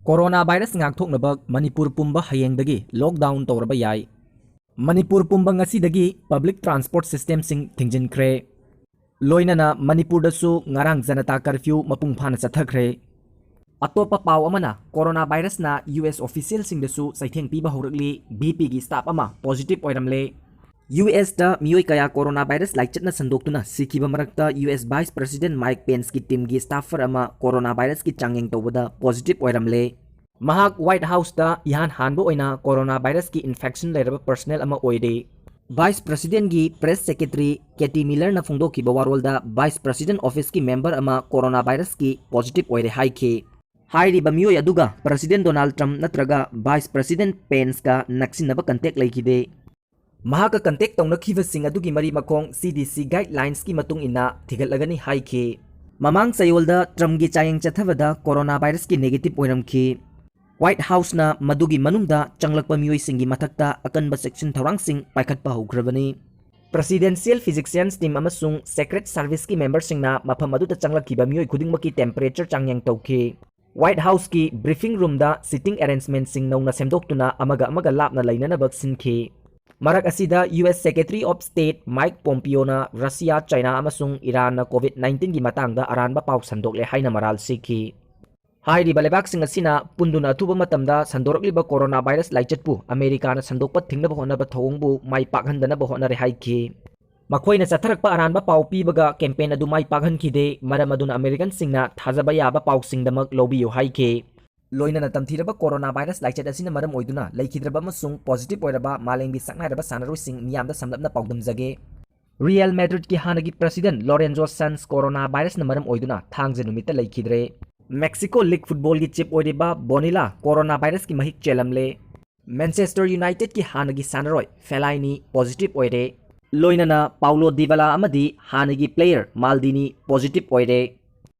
Corona virus ngakthoknaba Manipur pumba hayengdagi lockdown tawraba yai. Manipur pumba ngasidagi public transport system sing thingjinkhre. Loinana Manipur dasu ngarang janata curfew mapung phana chathakre. Atopa paw amana coronavirus na US official sing dasu saitheng piba horagli BP gi staff ama positive oiramle. US da mioi kaya coronavirus like chatna sandoktuna sikiba marakta US Vice President Mike Pence ki team gi staffer ama coronavirus ki changyeng tawada positive oiramle. Mahak White House da ihan hanbo oina coronavirus ki infection leraba personnel ama oide. Vice President gi Press Secretary Katie Miller na fungdo ki bawarol da Vice President Office ki member ama coronavirus ki positive oire haike. Hairi ba mioi aduga President Donald Trump natraga Vice President Pence ka naksinaba contact laikide. Mahaka contact tong nakhiva sing adugi mari makong CDC guidelines ki matung ina thigalagani haike. Mamang sayolda Trump gi chayeng chathavada coronavirus ki negative oiramki. White House na madugi manungda changlakpa mioi singi mathakta akanba section thorang sing paikhatpa hograbani. Presidential Physicians team amasung Secret Service ki member sing na mafam aduta changlakkiba mioi khudingmaki temperature changyang tawki. White House ki briefing room da sitting arrangement sing nauna semdoktuna amaga lapna lainanabak sinki. Marak asida US Secretary of State Mike Pompeo na Russia, China amasung Iran na COVID-19 gi matangda aranba paw sandokle haina maral siki. Hairi balebak sing asina punduna atuba matamda sandorokliba coronavirus laichatpu America na sandokpa thingnaba honaba thongbu mai pakhandanaba honare haiki. Makhoina chatharakpa aranba paw pibaga campaign adu mai pakhankhide maram aduna American singna thajaba yaba paw singdamak lobiyo haiki. Loina na tamthiraba coronavirus laichat asina maram oiduna laikhidraba amasung positive oiraba malengbi saknairaba sanaroi sing miyamda samlapna pawdamjage. Real Madrid ki hanagi president Lorenzo Sanz coronavirus na maram oiduna thangje numita laikhidre. Mexico League football ki chip oiriba Bonilla coronavirus ki mahik chelamle. Manchester United ki hanagi sanaroi Fellaini positive oire. Loinana Paulo Dybala amadi hanagi player Maldini positive oire.